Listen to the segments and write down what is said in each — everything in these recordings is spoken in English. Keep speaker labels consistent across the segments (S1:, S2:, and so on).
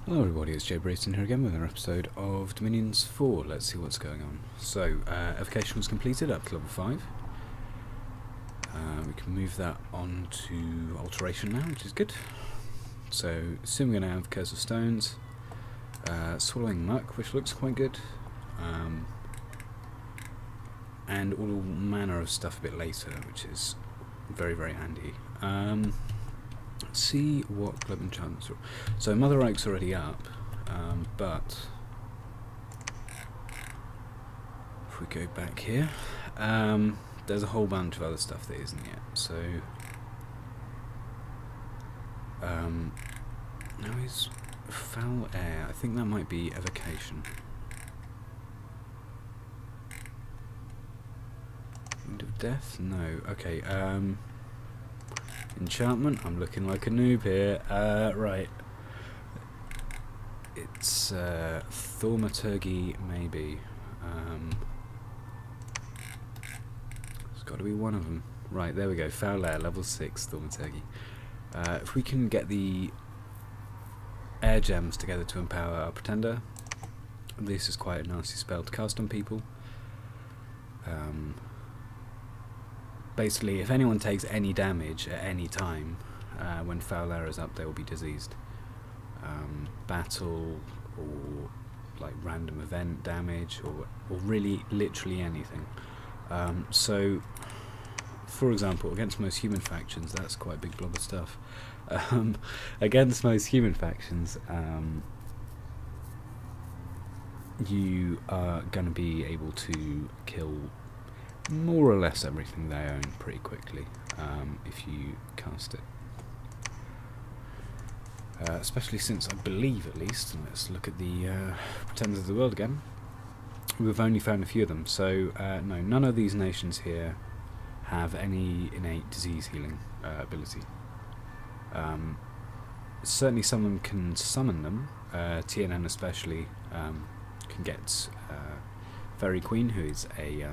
S1: Hello everybody, it's jBrereton here again with another episode of Dominions 4. Let's see what's going on. So, evocation was completed up to level 5. We can move that on to alteration now, which is good. So, soon we're going to have Curse of Stones, Swallowing Muck, which looks quite good, and all manner of stuff a bit later, which is very, very handy. Let's see what club enchantments are. So Mother Oak's already up, but if we go back here, there's a whole bunch of other stuff that isn't yet. So now is Foul Air. I think that might be evocation. Wind of Death? No. Okay. Enchantment, I'm looking like a noob here. Right. It's Thaumaturgy, maybe. It's got to be one of them. Right, there we go. Foul Air, level 6, Thaumaturgy. If we can get the air gems together to empower our Pretender, this is quite a nasty spell to cast on people. Basically, if anyone takes any damage at any time, when Foul Air is up, they will be diseased. Battle, or like random event damage, or really literally anything. So, for example, against most human factions, that's quite a big blob of stuff. Against most human factions, you are going to be able to kill more or less everything they own pretty quickly, if you cast it. Especially since I believe, at least, and let's look at the Pretenders of the World again, we've only found a few of them, so no, none of these nations here have any innate disease healing ability. Certainly some of them can summon them. TNN especially can get Fairy Queen, who is a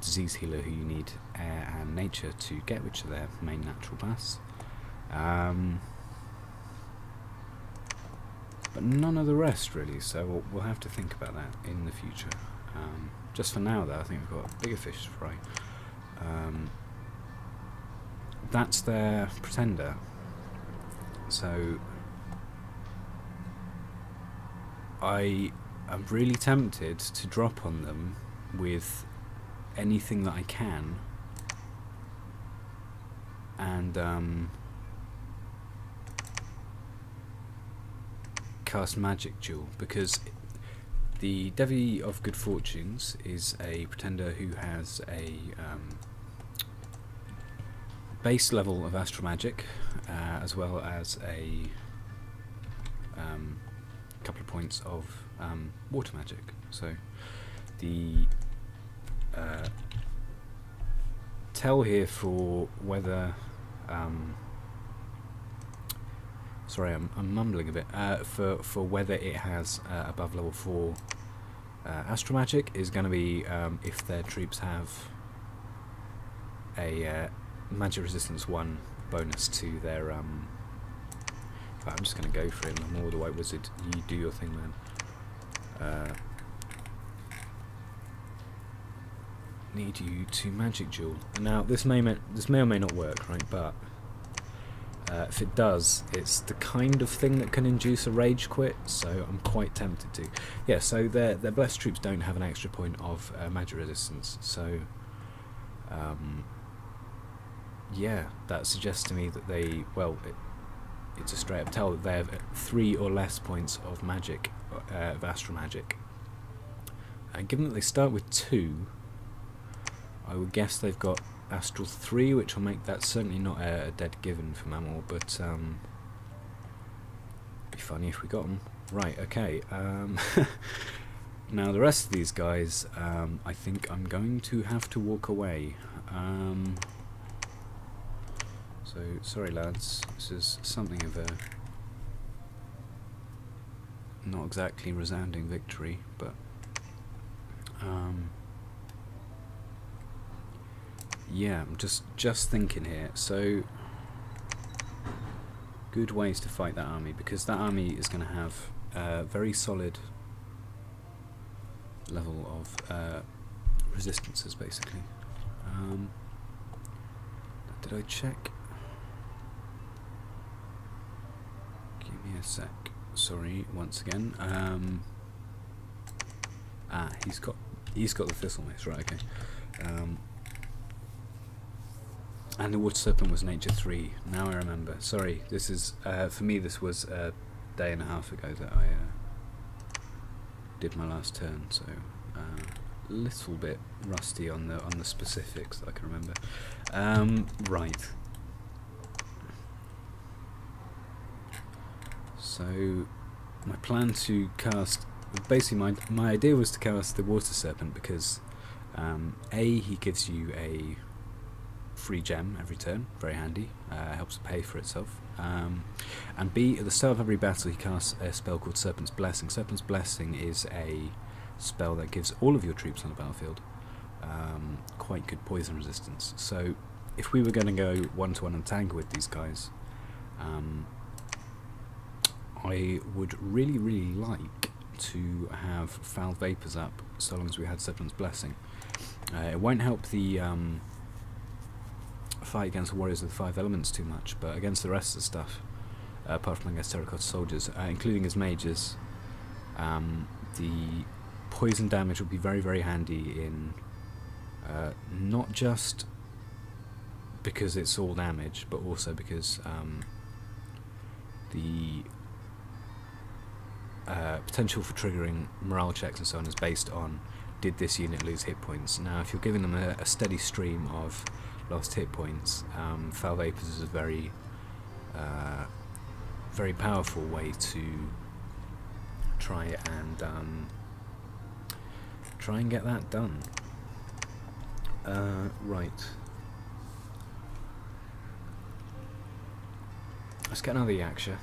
S1: disease healer who you need air and nature to get, which are their main natural paths. But none of the rest really, so we'll have to think about that in the future. Just for now though, I think we've got bigger fish to fry. That's their Pretender. So I am really tempted to drop on them with anything that I can, and cast Magic Jewel, because the Devi of Good Fortunes is a Pretender who has a base level of Astral Magic, as well as a couple of points of Water Magic. So the tell here for whether sorry, I'm mumbling a bit. For whether it has above level 4 Astral Magic is going to be if their troops have a Magic Resistance 1 bonus to their I'm just going to go for it. I'm more the White Wizard. You do your thing, man. Need you to Magic Jewel. Now this may or may not work, right? But if it does, it's the kind of thing that can induce a rage quit, so I'm quite tempted to. Yeah, so their blessed troops don't have an extra point of magic resistance, so yeah, that suggests to me that they, well, it's a straight up tell that they have 3 or less points of magic, of astral magic. And given that they start with 2, I would guess they've got Astral 3, which will make that certainly not a dead given for Mammal, but be funny if we got them. Right, okay. Now the rest of these guys, I think I'm going to have to walk away. So, sorry lads, this is something of a not exactly resounding victory, but yeah, I'm just thinking here. So good ways to fight that army, because that army is going to have a very solid level of resistances, basically. Did I check? Give me a sec. Sorry, once again. He's got the thistle mace, right? Okay. And the water serpent was nature 3. Now I remember. Sorry, this is for me. This was a day and a half ago that I did my last turn, so a little bit rusty on the specifics that I can remember. Right. So my plan to cast, basically my idea was to cast the water serpent because A, he gives you a free gem every turn, very handy, helps it pay for itself, and B, at the start of every battle he casts a spell called Serpent's Blessing. Serpent's Blessing is a spell that gives all of your troops on the battlefield quite good poison resistance. So if we were going to go one-to-one and tangle with these guys, I would really like to have Foul Vapours up so long as we had Serpent's Blessing. It won't help the fight against the Warriors of the Five Elements too much, but against the rest of the stuff, apart from against Terracotta Soldiers, including his mages, the poison damage will be very handy in not just because it's all damage, but also because the potential for triggering morale checks and so on is based on, did this unit lose hit points? Now if you're giving them a steady stream of lost hit points, Foul Vapours is a very powerful way to try and get that done. Right. Let's get another Yaksha.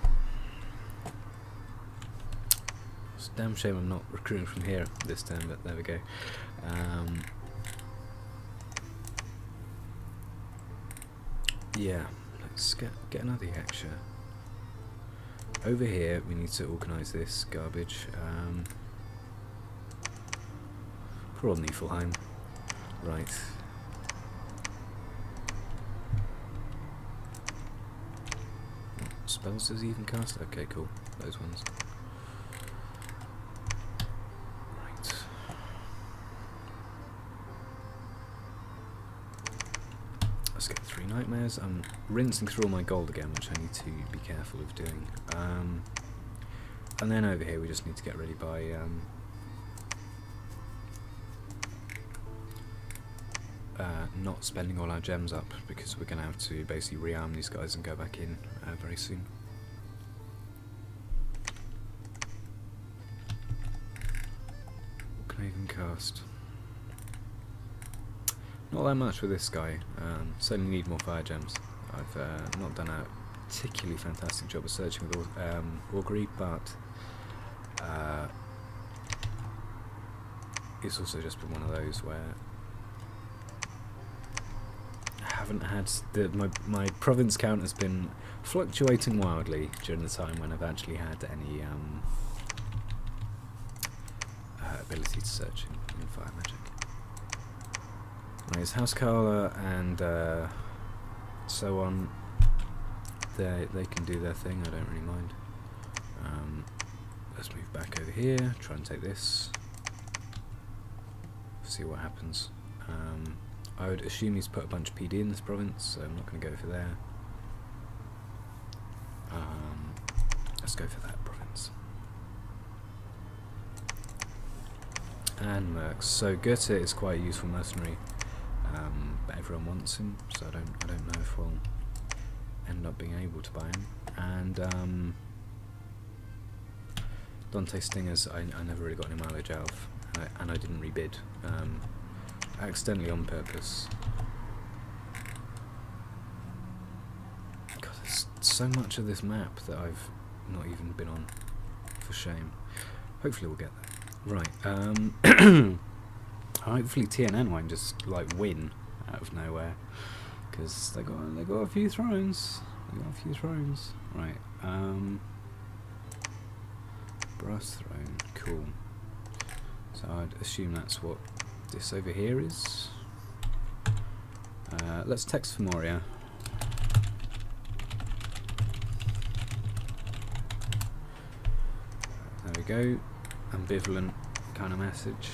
S1: It's a damn shame I'm not recruiting from here this turn, but there we go. Yeah, let's get another Yaksha. Over here, we need to organise this garbage. Poor old Niflheim. Right. What spells does he even cast? Okay, cool. Those ones. Right. Let's get 3 nightmares. I'm rinsing through all my gold again, which I need to be careful of doing. And then over here we just need to get ready by not spending all our gems up, because we're going to have to basically rearm these guys and go back in very soon. What can I even cast? Not that much with this guy. Certainly need more fire gems. I've not done a particularly fantastic job of searching with augury, but it's also just been one of those where I haven't had my province count has been fluctuating wildly during the time when I've actually had any ability to search in fire magic. Right, it's Housecarla and so on. They can do their thing. I don't really mind. Let's move back over here. Try and take this. See what happens. I would assume he's put a bunch of PD in this province, so I'm not going to go for there. Let's go for that province. And Mercs. So Goethe is quite a useful mercenary, but everyone wants him, so I don't know if we'll end up being able to buy him. And Dante Stingers, I never really got any mileage out of, and I didn't rebid. Accidentally on purpose. God, there's so much of this map that I've not even been on. For shame. Hopefully we'll get there. Right. Hopefully TNN won't just like win out of nowhere, because they got a few thrones. We got a few thrones. Right. Brass throne. Cool. So I'd assume that's what this over here is. Let's text for Moria. There we go. Ambivalent kind of message.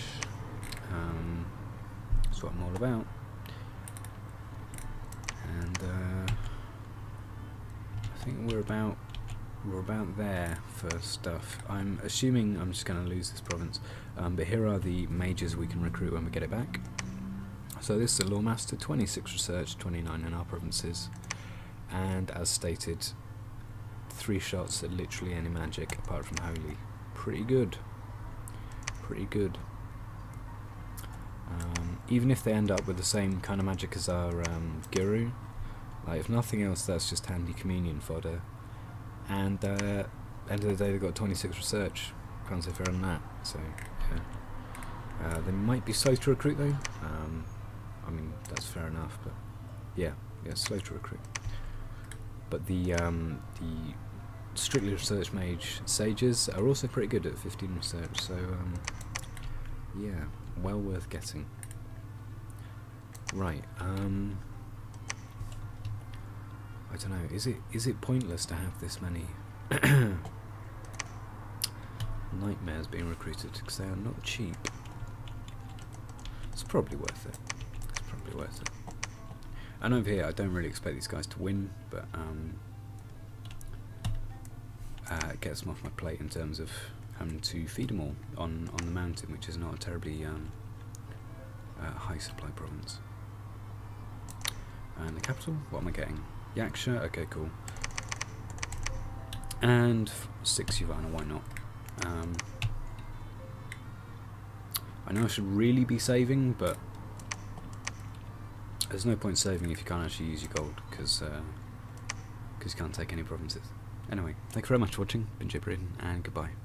S1: That's what I'm all about. And I think we're about there for stuff. I'm assuming I'm just going to lose this province, but here are the mages we can recruit when we get it back. So this is a Lawmaster, 26 research, 29 in our provinces, and as stated, 3 shots at literally any magic apart from holy. Pretty good. Pretty good. Even if they end up with the same kind of magic as our Guru, like if nothing else, that's just handy communion fodder. And end of the day, they've got 26 research. Can't say fair on that. So yeah, they might be slow to recruit though. I mean that's fair enough, but yeah, slow to recruit. But the strictly research mage sages are also pretty good at 15 research. So yeah, well worth getting. Right. I don't know. Is it pointless to have this many nightmares being recruited because they are not cheap? It's probably worth it. It's probably worth it. And over here, I don't really expect these guys to win, but it gets them off my plate in terms of having to feed them all on the mountain, which is not a terribly high supply province. And the capital, what am I getting? Yaksha, okay, cool. And 6 Uvana, why not? I know I should really be saving, but there's no point saving if you can't actually use your gold, because you can't take any provinces. Anyway, thank you very much for watching. Been jBrereton, and goodbye.